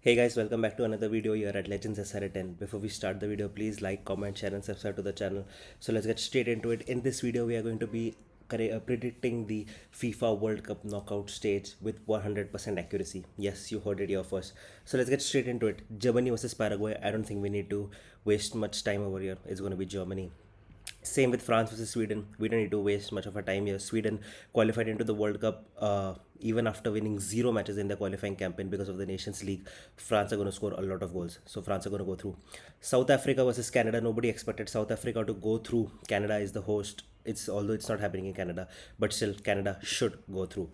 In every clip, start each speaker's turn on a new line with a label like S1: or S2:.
S1: Hey guys, welcome back to another video here at Legends SR10. Before we start the video, please like, comment, share and subscribe to the channel. So let's get straight into it. In this video, we are going to be predicting the FIFA World Cup knockout stage with 100% accuracy. Yes, you heard it here first. So let's get straight into it. Germany versus Paraguay. I don't think we need to waste much time over here. It's going to be Germany. Same with France versus Sweden. We don't need to waste much of our time here. Sweden qualified into the World Cup even after winning zero matches in their qualifying campaign because of the Nations League. France are going to score a lot of goals. So France are going to go through. South Africa versus Canada. Nobody expected South Africa to go through. Canada is the host. It's although it's not happening in Canada, but still Canada should go through.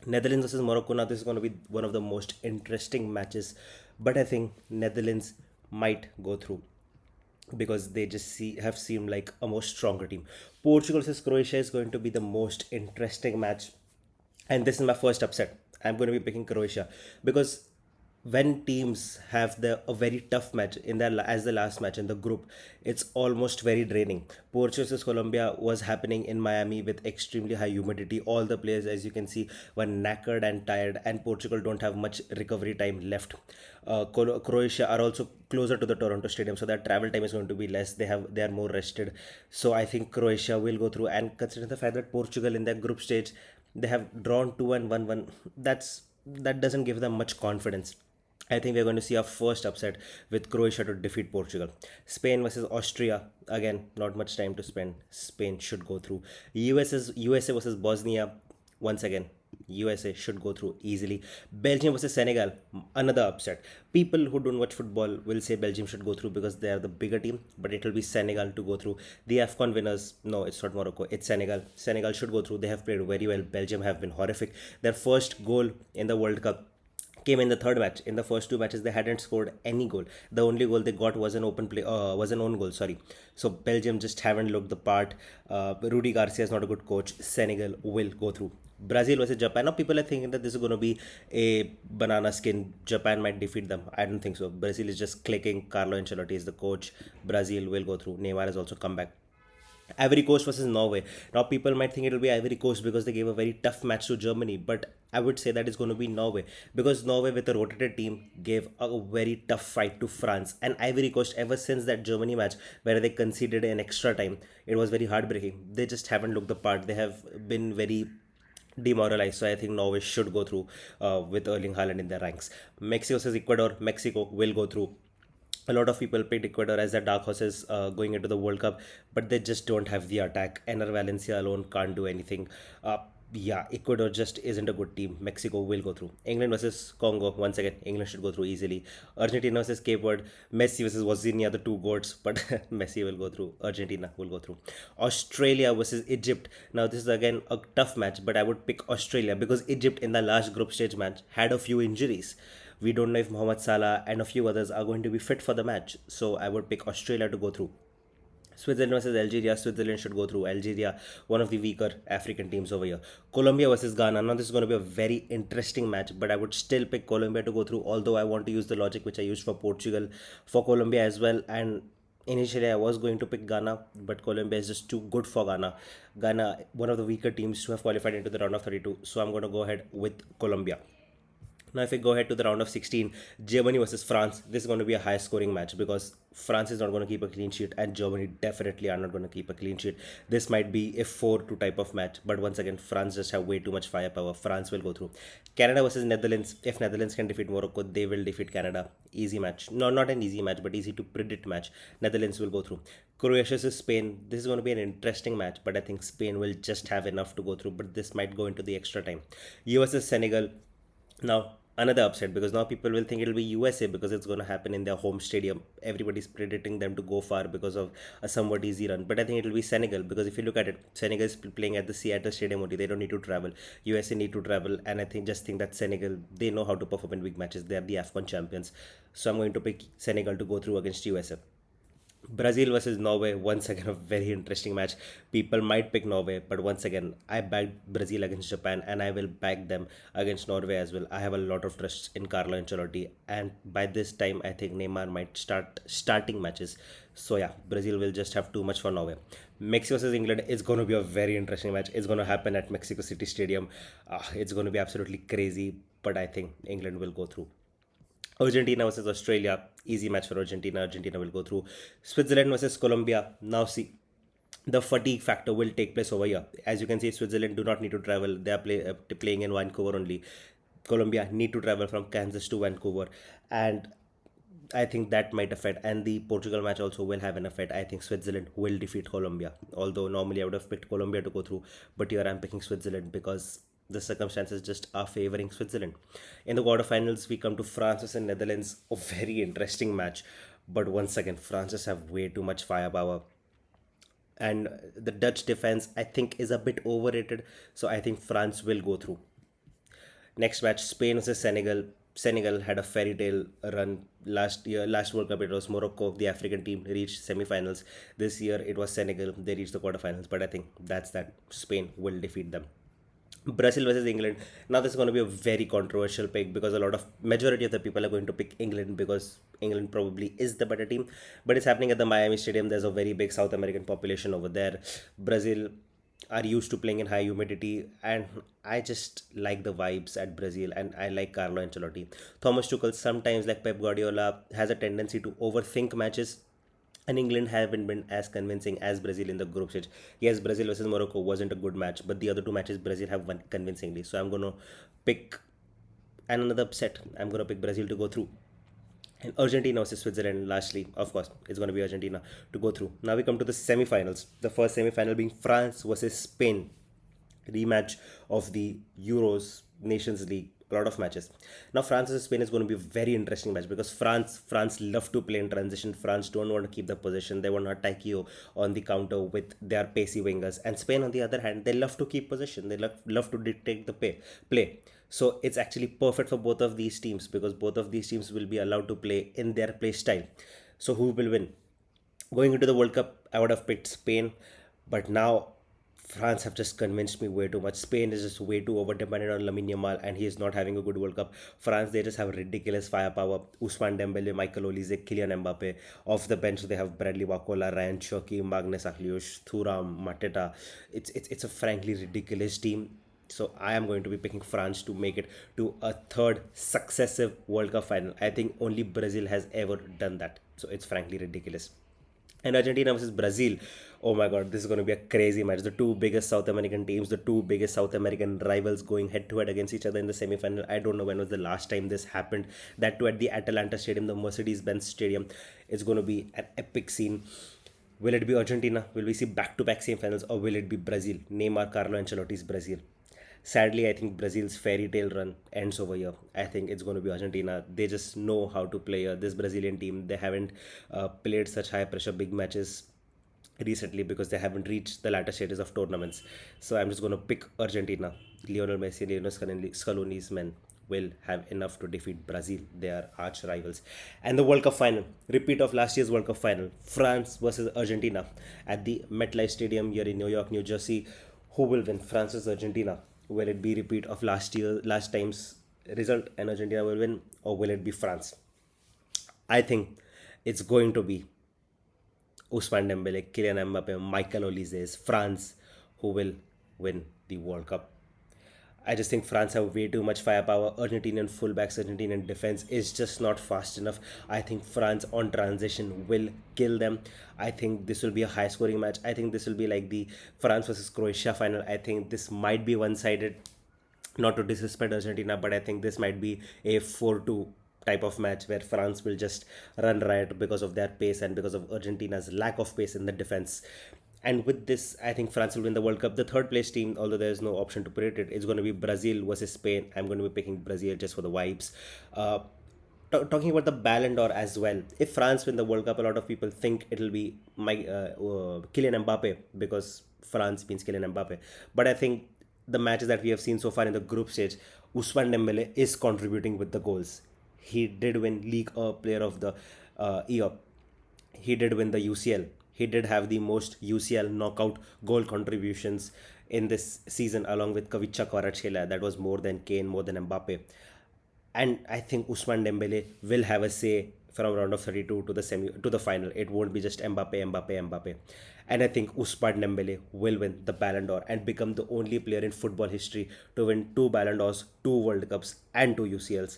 S1: Netherlands versus Morocco. Now this is going to be one of the most interesting matches, but I think Netherlands might go through because they just have seemed like a more stronger team. Portugal versus Croatia is going to be the most interesting match, and this is my first upset. I'm going to be picking Croatia because when teams have a very tough match in their as the last match in the group, it's almost very draining. Portugal versus Colombia was happening in Miami with extremely high humidity. All the players, as you can see, were knackered and tired, and Portugal don't have much recovery time left. Croatia are also closer to the Toronto Stadium, so their travel time is going to be less. They are more rested, so I think Croatia will go through. And considering the fact that Portugal in their group stage, they have drawn 2 and 1-1, that doesn't give them much confidence. I think we're going to see our first upset with Croatia to defeat Portugal. Spain versus Austria. Again, not much time to spend. Spain should go through. USA versus Bosnia. Once again, USA should go through easily. Belgium versus Senegal. Another upset. People who don't watch football will say Belgium should go through because they are the bigger team, but it will be Senegal to go through. The AFCON winners. No, it's not Morocco. It's Senegal. Senegal should go through. They have played very well. Belgium have been horrific. Their first goal in the World Cup came in the third match. In the first two matches, they hadn't scored any goal. The only goal they got was an own goal. Sorry. So Belgium just haven't looked the part. Rudy Garcia is not a good coach. Senegal will go through. Brazil versus Japan. Now people are thinking that this is going to be a banana skin. Japan might defeat them. I don't think so. Brazil is just clicking. Carlo Ancelotti is the coach. Brazil will go through. Neymar has also come back. Ivory Coast versus Norway. Now, people might think it will be Ivory Coast because they gave a very tough match to Germany, but I would say that it's going to be Norway because Norway, with a rotated team, gave a very tough fight to France. And Ivory Coast, ever since that Germany match where they conceded an extra time, it was very heartbreaking. They just haven't looked the part. They have been very demoralized. So I think Norway should go through with Erling Haaland in their ranks. Mexico versus Ecuador. Mexico will go through. A lot of people picked Ecuador as their dark horses going into the World Cup, but they just don't have the attack. Ener Valencia alone can't do anything. Yeah, Ecuador just isn't a good team. Mexico will go through. England versus Congo. Once again, England should go through easily. Argentina versus Cape Verde. Messi versus Wozniacki, the two goats, but Messi will go through. Argentina will go through. Australia versus Egypt. Now, this is again a tough match, but I would pick Australia because Egypt in the last group stage match had a few injuries. We don't know if Mohamed Salah and a few others are going to be fit for the match. So I would pick Australia to go through. Switzerland versus Algeria. Switzerland should go through. Algeria, one of the weaker African teams over here. Colombia versus Ghana. Now this is going to be a very interesting match, but I would still pick Colombia to go through, although I want to use the logic which I used for Portugal for Colombia as well. And initially I was going to pick Ghana, but Colombia is just too good for Ghana. Ghana, one of the weaker teams to have qualified into the round of 32. So I'm going to go ahead with Colombia. Now, if we go ahead to the round of 16, Germany versus France, this is going to be a high scoring match because France is not going to keep a clean sheet and Germany definitely are not going to keep a clean sheet. This might be a 4-2 type of match, but once again, France just have way too much firepower. France will go through. Canada versus Netherlands. If Netherlands can defeat Morocco, they will defeat Canada. Easy match. No, not an easy match, but easy to predict match. Netherlands will go through. Croatia versus Spain. This is going to be an interesting match, but I think Spain will just have enough to go through, but this might go into the extra time. US versus Senegal. Now, another upset because now people will think it'll be USA because it's going to happen in their home stadium. Everybody's predicting them to go far because of a somewhat easy run, but I think it'll be Senegal because if you look at it, Senegal is playing at the Seattle Stadium only. They don't need to travel. USA need to travel, and I think that Senegal, they know how to perform in big matches. They are the AFCON champions, so I'm going to pick Senegal to go through against USA. Brazil versus Norway, once again a very interesting match. People might pick Norway, but once again, I backed Brazil against Japan and I will back them against Norway as well. I have a lot of trust in Carlo Ancelotti, and by this time, I think Neymar might starting matches. So yeah, Brazil will just have too much for Norway. Mexico versus England is going to be a very interesting match. It's going to happen at Mexico City Stadium. It's going to be absolutely crazy, but I think England will go through. Argentina versus Australia, easy match for Argentina. Argentina will go through. Switzerland versus Colombia. Now see, the fatigue factor will take place over here. As you can see, Switzerland do not need to travel. They are playing in Vancouver only. Colombia need to travel from Kansas to Vancouver, and I think that might affect. And the Portugal match also will have an effect. I think Switzerland will defeat Colombia. Although normally I would have picked Colombia to go through, but here I'm picking Switzerland because the circumstances just are favoring Switzerland. In the quarterfinals, we come to France and Netherlands. A very interesting match, but once again, France just have way too much firepower, and the Dutch defense I think is a bit overrated. So I think France will go through. Next match, Spain versus Senegal. Senegal had a fairy tale run last year. Last World Cup, it was Morocco. The African team reached semi-finals. This year, it was Senegal. They reached the quarterfinals. But I think that's that. Spain will defeat them. Brazil versus England. Now this is going to be a very controversial pick because a lot of majority of the people are going to pick England because England probably is the better team. But it's happening at the Miami Stadium. There's a very big South American population over there. Brazil are used to playing in high humidity, and I just like the vibes at Brazil, and I like Carlo Ancelotti. Thomas Tuchel sometimes, like Pep Guardiola, has a tendency to overthink matches, and England haven't been as convincing as Brazil in the group stage. Yes, Brazil versus Morocco wasn't a good match, but the other two matches Brazil have won convincingly. So I'm gonna pick, and another upset. I'm gonna pick Brazil to go through. And Argentina versus Switzerland, lastly, of course, it's going to be Argentina to go through. Now we come to the semi-finals. The first semi-final being France versus Spain, rematch of the Euros Nations League. A lot of matches. Now France versus Spain is going to be a very interesting match because France love to play in transition. France don't want to keep the possession. They want to attack you on the counter with their pacey wingers. And Spain, on the other hand, they love to keep possession. They love to dictate the play. So it's actually perfect for both of these teams because both of these teams will be allowed to play in their play style. So who will win? Going into the World Cup, I would have picked Spain, but now France have just convinced me way too much. Spain is just way too over dependent on Lamine Yamal, and he is not having a good World Cup. France, they just have ridiculous firepower. Ousmane Dembele, Michael Olise, Kylian Mbappe. Off the bench, they have Bradley Wakola, Ryan Cherki, Magnus Akliush, Thuram, Mateta. It's a frankly ridiculous team. So I am going to be picking France to make it to a third successive World Cup final. I think only Brazil has ever done that. So it's frankly ridiculous. And Argentina versus Brazil. Oh my god, this is going to be a crazy match. The two biggest South American teams, the two biggest South American rivals going head to head against each other in the semi final. I don't know when was the last time this happened. That too at the Atalanta Stadium, the Mercedes Benz Stadium. It's going to be an epic scene. Will it be Argentina? Will we see back to back semi-finals, or will it be Brazil? Neymar, Carlo Ancelotti's Brazil. Sadly, I think Brazil's fairy tale run ends over here. I think it's going to be Argentina. They just know how to play this Brazilian team. They haven't played such high pressure big matches recently because they haven't reached the latter stages of tournaments. So I'm just going to pick Argentina. Lionel Messi, Lionel Scaloni's men will have enough to defeat Brazil. They are arch rivals. And the World Cup final, repeat of last year's World Cup final, France versus Argentina at the MetLife Stadium here in New York, New Jersey. Who will win, France versus Argentina? Will it be repeat of last time's result and Argentina will win, or will it be France? I think it's going to be Ousmane Dembele, Kylian Mbappe, Michael Olise, France who will win the World Cup. I just think France have way too much firepower. Argentinian fullbacks, Argentinian defense is just not fast enough. I think France on transition will kill them. I think this will be a high scoring match. I think this will be like the France versus Croatia final. I think this might be one sided. Not to disrespect Argentina, but I think this might be a 4-2 type of match where France will just run riot because of their pace and because of Argentina's lack of pace in the defense. And with this, I think France will win the World Cup. The third place team, although there is no option to predict it, is going to be Brazil versus Spain. I'm going to be picking Brazil just for the vibes. Talking about the Ballon d'Or as well. If France win the World Cup, a lot of people think it'll be Kylian Mbappe because France means Kylian Mbappe. But I think the matches that we have seen so far in the group stage, Ousmane Dembele is contributing with the goals. He did win League Player of the Year. He did win the UCL. He did have the most UCL knockout goal contributions in this season, along with Kavicha Kvaratskhelia. That was more than Kane, more than Mbappe. And I think Ousmane Dembele will have a say from round of 32 to the final. It won't be just Mbappe. And I think Ousmane Dembele will win the Ballon d'Or and become the only player in football history to win two Ballon d'Ors, two World Cups, and two UCLs.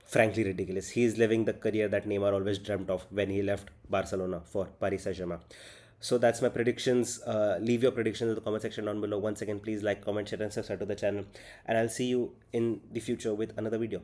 S1: frankly ridiculous. He is living the career that Neymar always dreamt of when he left Barcelona for Paris Saint-Germain. So that's my predictions. Leave your predictions in the comment section down below. Once again, please like, comment, share, and subscribe to the channel. And I'll see you in the future with another video.